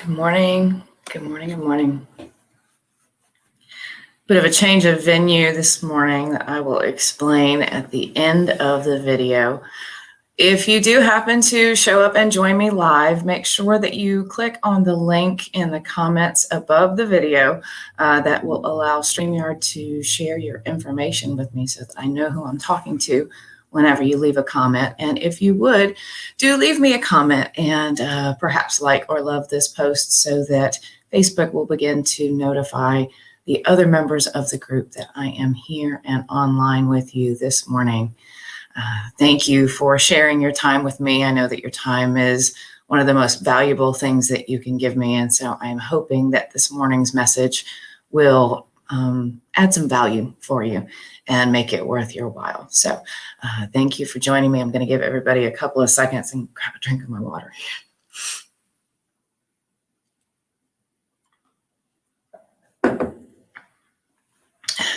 Good morning. Good morning. Good morning. Bit of a change of venue this morning that I will explain at the end of the video. If you do happen to show up and join me live, make sure that you click on the link in the comments above the video that will allow StreamYard to share your information with me so that I know who I'm talking to whenever you leave a comment. And if you would, do leave me a comment and perhaps like or love this post so that Facebook will begin to notify the other members of the group that I am here and online with you this morning. Thank you for sharing your time with me. I know that your time is one of the most valuable things that you can give me. And so I'm hoping that this morning's message will add some value for you and make it worth your while. So thank you for joining me. I'm going to give everybody a couple of seconds and grab a drink of my water.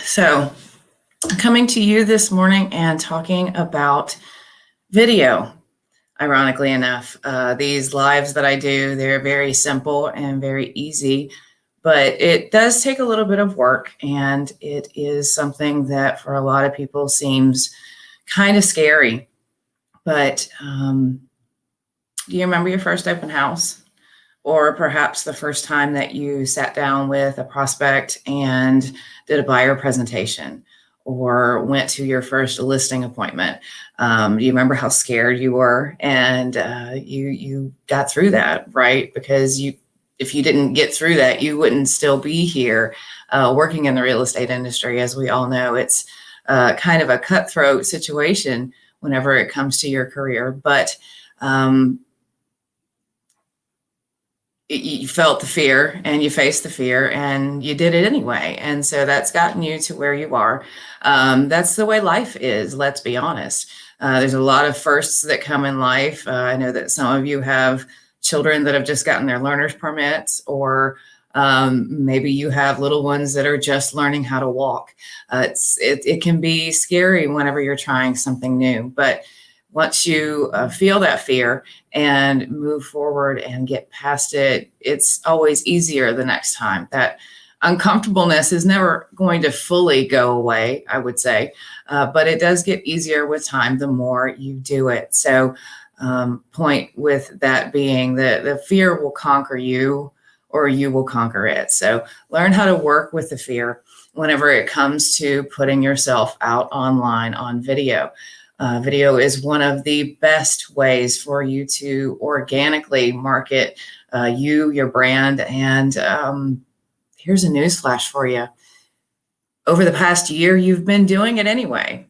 So coming to you this morning and talking about video. Ironically enough, these lives that I do, they're very simple and very easy, but it does take a little bit of work, and it is something that for a lot of people seems kind of scary. But do you remember your first open house? Or perhaps the first time that you sat down with a prospect and did a buyer presentation, or went to your first listing appointment? Do you remember how scared you were? And you got through that, right? Because if you didn't get through that, you wouldn't still be here working in the real estate industry. As we all know, it's kind of a cutthroat situation whenever it comes to your career. But you felt the fear and you faced the fear and you did it anyway. And so that's gotten you to where you are. That's the way life is, let's be honest. There's a lot of firsts that come in life. I know that some of you have children that have just gotten their learner's permits, or maybe you have little ones that are just learning how to walk. It can be scary whenever you're trying something new, but once you feel that fear and move forward and get past it, it's always easier the next time. That uncomfortableness is never going to fully go away, I would say, but it does get easier with time the more you do it. So point with that being that the fear will conquer you, or you will conquer it. So learn how to work with the fear whenever it comes to putting yourself out online on video. Video is one of the best ways for you to organically market your brand. And here's a newsflash for you. Over the past year, you've been doing it anyway.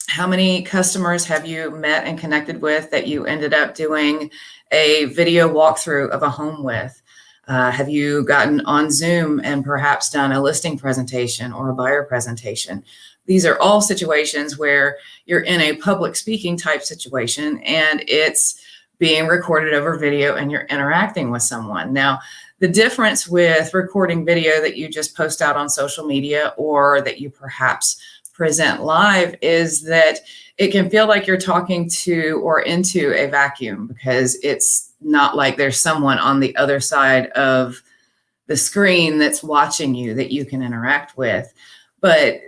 How many customers have you met and connected with that you ended up doing a video walkthrough of a home with? Have you gotten on Zoom and perhaps done a listing presentation or a buyer presentation? These are all situations where you're in a public speaking type situation and it's being recorded over video and you're interacting with someone. Now, the difference with recording video that you just post out on social media or that you perhaps present live is that it can feel like you're talking to or into a vacuum, because it's not like there's someone on the other side of the screen that's watching you that you can interact with. But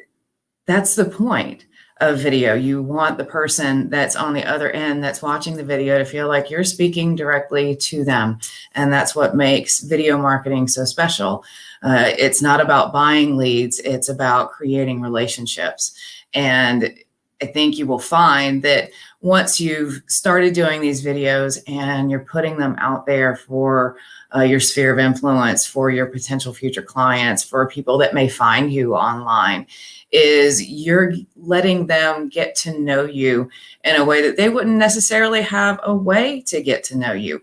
that's the point of video. You want the person that's on the other end that's watching the video to feel like you're speaking directly to them. And that's what makes video marketing so special. It's not about buying leads. It's about creating relationships. And I think you will find that once you've started doing these videos and you're putting them out there for your sphere of influence, for your potential future clients, for people that may find you online, is you're letting them get to know you in a way that they wouldn't necessarily have a way to get to know you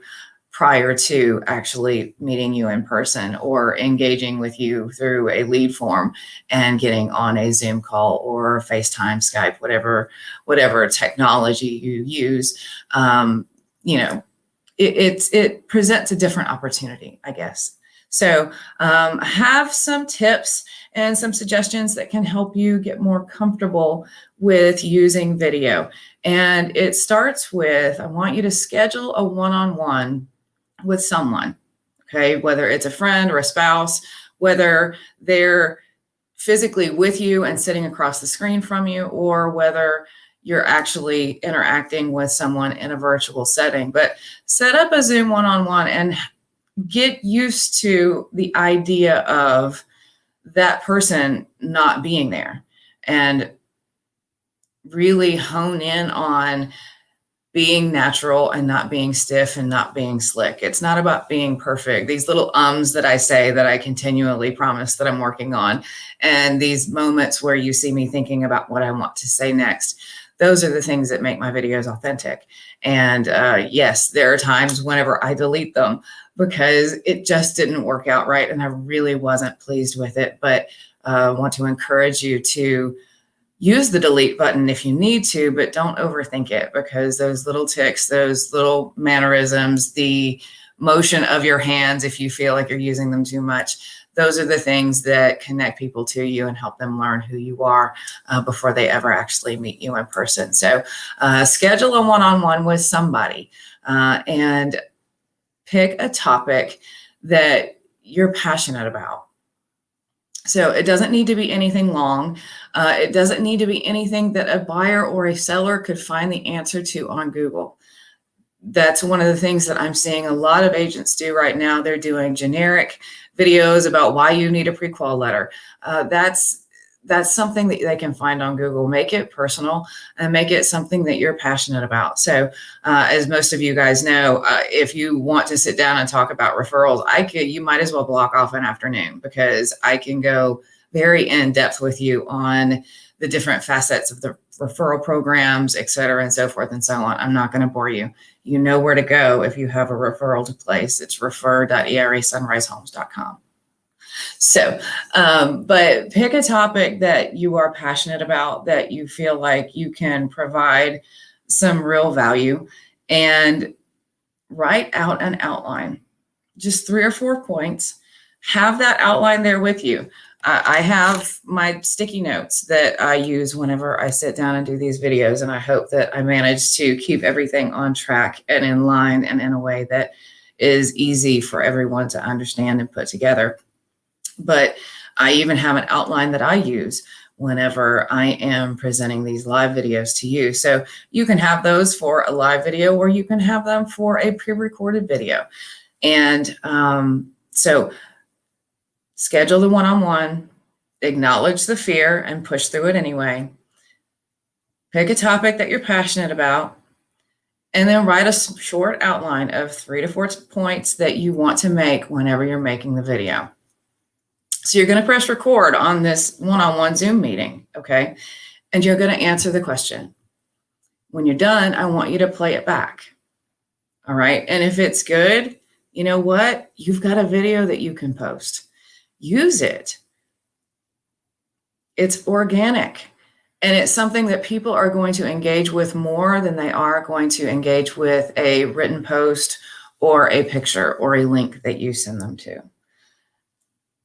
prior to actually meeting you in person or engaging with you through a lead form and getting on a Zoom call or FaceTime, Skype, whatever technology you use. It presents a different opportunity, I guess. So I have some tips and some suggestions that can help you get more comfortable with using video. And it starts with, I want you to schedule a one-on-one with someone. Okay. Whether it's a friend or a spouse, whether they're physically with you and sitting across the screen from you, or whether you're actually interacting with someone in a virtual setting. But set up a Zoom one-on-one and get used to the idea of that person not being there, and really hone in on being natural and not being stiff and not being slick. It's not about being perfect. These little ums that I say that I continually promise that I'm working on, and these moments where you see me thinking about what I want to say next, those are the things that make my videos authentic. And yes, there are times whenever I delete them because it just didn't work out right and I really wasn't pleased with it. But I want to encourage you to use the delete button if you need to, but don't overthink it, because those little ticks, those little mannerisms, the motion of your hands, if you feel like you're using them too much, those are the things that connect people to you and help them learn who you are before they ever actually meet you in person. So schedule a one-on-one with somebody and pick a topic that you're passionate about. So it doesn't need to be anything long. It doesn't need to be anything that a buyer or a seller could find the answer to on Google. That's one of the things that I'm seeing a lot of agents do right now. They're doing generic videos about why you need a pre-qual letter. That's something that they can find on Google. Make it personal and make it something that you're passionate about. So as most of you guys know, if you want to sit down and talk about referrals, you might as well block off an afternoon, because I can go very in depth with you on the different facets of the referral programs, et cetera, and so forth and so on. I'm not going to bore you. You know where to go if you have a referral to place. It's refer.erasunrisehomes.com. So, but pick a topic that you are passionate about, that you feel like you can provide some real value, and write out an outline, just 3 or 4 points. Have that outline there with you. I have my sticky notes that I use whenever I sit down and do these videos, and I hope that I manage to keep everything on track and in line and in a way that is easy for everyone to understand and put together. But I even have an outline that I use whenever I am presenting these live videos to you. So you can have those for a live video, or you can have them for a pre-recorded video. And so schedule the one-on-one, acknowledge the fear and push through it anyway. Pick a topic that you're passionate about, and then write a short outline of 3 to 4 points that you want to make whenever you're making the video. So you're going to press record on this one-on-one Zoom meeting, okay? And you're going to answer the question. When you're done, I want you to play it back, all right? And if it's good, you know what? You've got a video that you can post. Use it. It's organic, and it's something that people are going to engage with more than they are going to engage with a written post or a picture or a link that you send them to.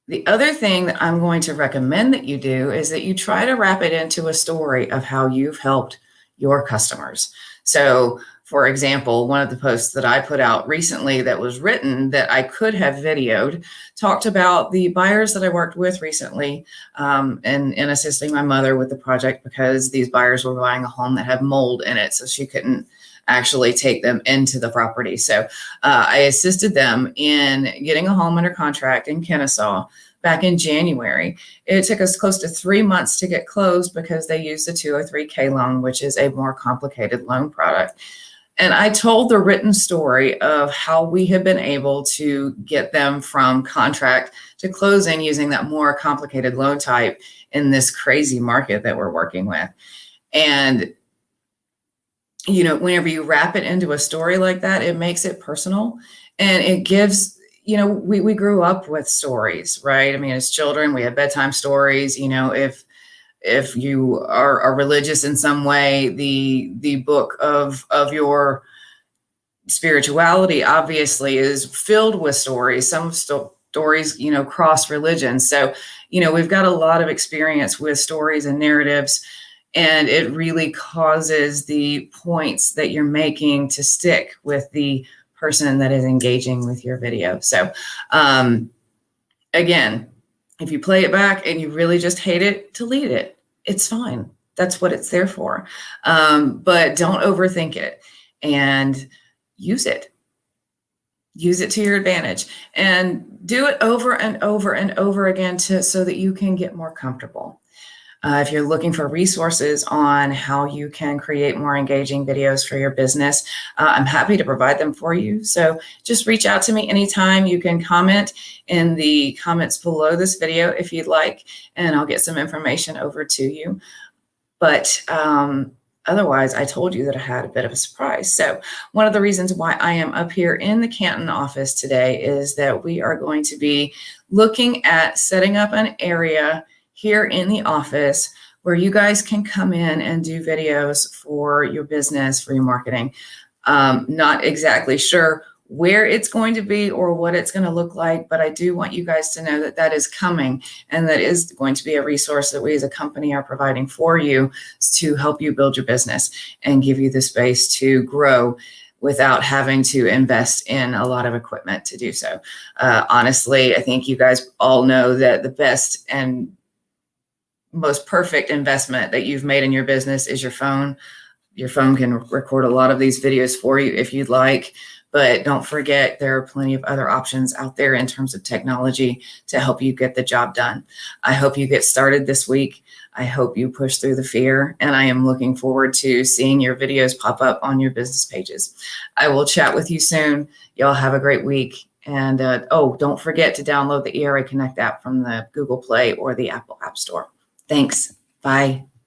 The other thing that I'm going to recommend that you do is that you try to wrap it into a story of how you've helped your customers. So, for example, one of the posts that I put out recently that was written that I could have videoed talked about the buyers that I worked with recently in assisting my mother with the project, because these buyers were buying a home that had mold in it, so she couldn't actually take them into the property. So I assisted them in getting a home under contract in Kennesaw back in January. It took us close to 3 months to get closed because they used the 203K loan, which is a more complicated loan product. And I told the written story of how we have been able to get them from contract to closing using that more complicated loan type in this crazy market that we're working with. And you know, whenever you wrap it into a story like that, it makes it personal, and it gives, you know, we grew up with stories, right? I mean, as children, we had bedtime stories. You know, if you are religious in some way, the book of your spirituality obviously is filled with stories. Some stories, you know, cross religions. So, you know, we've got a lot of experience with stories and narratives. And it really causes the points that you're making to stick with the person that is engaging with your video. So again, if you play it back and you really just hate it, delete it. It's fine. That's what it's there for. But don't overthink it and use it. Use it to your advantage and do it over and over and over again so that you can get more comfortable. If you're looking for resources on how you can create more engaging videos for your business, I'm happy to provide them for you. So just reach out to me anytime. You can comment in the comments below this video if you'd like, and I'll get some information over to you. But otherwise, I told you that I had a bit of a surprise. So one of the reasons why I am up here in the Canton office today is that we are going to be looking at setting up an area here in the office where you guys can come in and do videos for your business, for your marketing. Not exactly sure where it's going to be or what it's going to look like, but I do want you guys to know that that is coming, and that is going to be a resource that we as a company are providing for you to help you build your business and give you the space to grow without having to invest in a lot of equipment to do so. Honestly, I think you guys all know that the best and most perfect investment that you've made in your business is your phone. Your phone can record a lot of these videos for you if you'd like, but don't forget there are plenty of other options out there in terms of technology to help you get the job done. I hope you get started this week. I hope you push through the fear, and I am looking forward to seeing your videos pop up on your business pages. I will chat with you soon. Y'all have a great week. And don't forget to download the ERA Connect app from the Google Play or the Apple App Store. Thanks. Bye.